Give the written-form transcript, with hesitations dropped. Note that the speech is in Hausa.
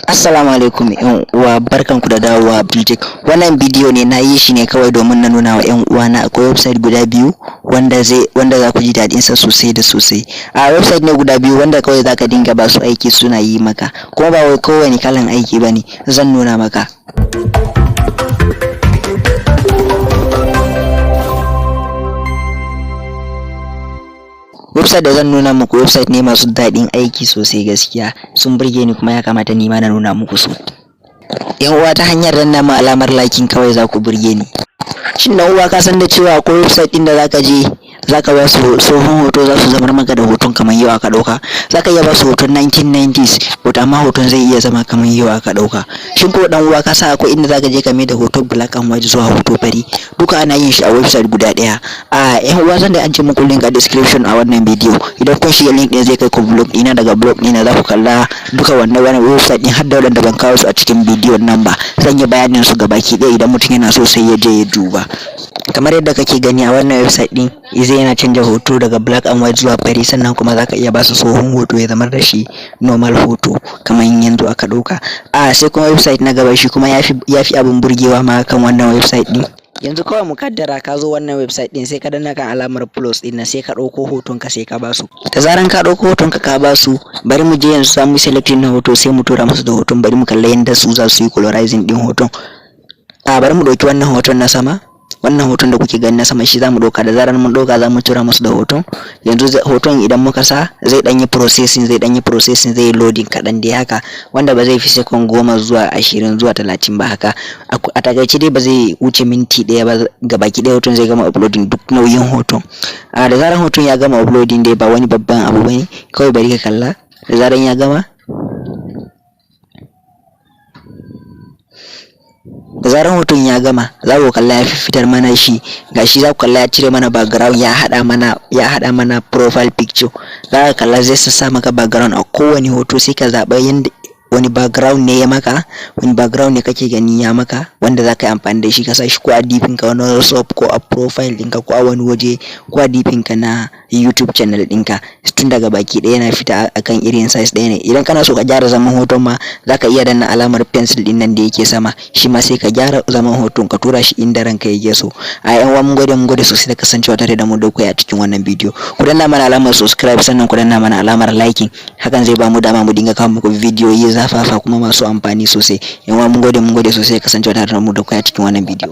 Assalamu alaikum yan uwa, barkanku da dawowa Abdul. Wannan bidiyo ne na yi shi ne kawai domin na nuna wa yan uwa na akwai website guda biyu wanda za ku ji daɗin sa sosai da sosai. A website ne guda biyu wanda kawai zaka dinga ba su aiki suna yi maka, kuma ba wai kowane kalan aiki bane, zan nuna maka. Website da zan nuna muku website ne masu daɗin aiki sosai, gaskiya sun burge ni kuma ya kamata ni ma na nuna muku su. Yan uwa, ta hanyar danna mu alamar liking kawai za ku burge ni. Shin dan uwa, ka san da cewa akwai website din da zaka je zaka ba su tsohon hoto, za su zamar maka da hoton kamar yau aka dauka. Zaka iya ba su hoton 1990s hoto, amma hoton zai iya zama kamar yau aka dauka. Shin ko dan uwa, ka sa akwai inda zaka je ka mai da hoton black and white zuwa hoto fari? Duka ana yin shi a website guda daya. Yan uwa, zan da an ce muku link a description a wannan bidiyo. Idan kun shiga link din zai kai ku blog ina, daga blog ina za ku kalla duka wannan website din har da wadanda ban kawo su a cikin bidiyon nan ba. Zan yi bayanin su gabaki ɗaya, idan mutum yana so sai ya je ya duba. Kamar yadda kake gani a wannan website din, zai yana canja hoto daga black and white zuwa fari, sannan kuma zaka iya ba su tsohon hoto ya zama da shi normal hoto kamar yanzu aka dauka. Sai kuma website na gaba, shi kuma yafi abin burgewa ma kan wannan website din. Yanzu kawai mu kaddara ka zo wannan website din, sai ka danna kan alamar plus din nan, sai ka dauko hoton ka sai ka ba su. Da zaran ka dauko hoton ka ba su, bari mu je yanzu za mu selecting na hoto, sai mu tura musu da hoton. Bari mu kalla yanda su za su yi colorizing din hoton. Bari mu dauki wannan hoton na sama. Wannan hoton da kuke gani na sama shi zamu dauka. Da zaran mun dauka zamu tura musu da hoton. Yanzu hoton idan muka sa zai dan yi processing, zai loading kadan dai haka, wanda ba zai fi second 10 zuwa 20 zuwa 30 ba haka. A takaice dai ba zai wuce minti daya ba, gabaki daya hoton zai gama uploading duk nauyin hoton. Da zaran hoton ya gama uploading dai ba wani babban abu bane, kawai bari ka kalla. Da zaran ya gama, hoton ya gama, za ku kalla ya fitar mana shi. Gashi za ku kalla ya cire mana background, ya hada mana profile picture. Za ka kalla zai sa maka background a kowane hoto, sai ka zaba yanda wani background ne ya maka, wani background ne kake gani ya maka, wanda za ka yi amfani da shi ka sa shi ko a dipin ka wani WhatsApp, ko a profile ɗinka, ko a wani waje, ko a dipin ka na YouTube channel ɗinka. Tun daga baki ɗaya yana fita akan irin size ɗaya ne. Idan kana so ka gyara zaman hoton ma, za ka iya danna alamar pencil ɗin nan da yake sama, shi ma sai ka gyara zaman hoton ka tura shi inda ranka yake so. Yan uwa, mun gode sosai da kasancewa tare da mu da kai a cikin wannan bidiyo. Ku danna mana alamar subscribe, sannan ku danna mana alamar liking. Hakan zai ba mu dama mu dinga kawo muku bidiyoyi zafafa kuma masu amfani sosai. Yan uwa, mun gode sosai da kasancewa tare da mu da kai a cikin wannan bidiyo.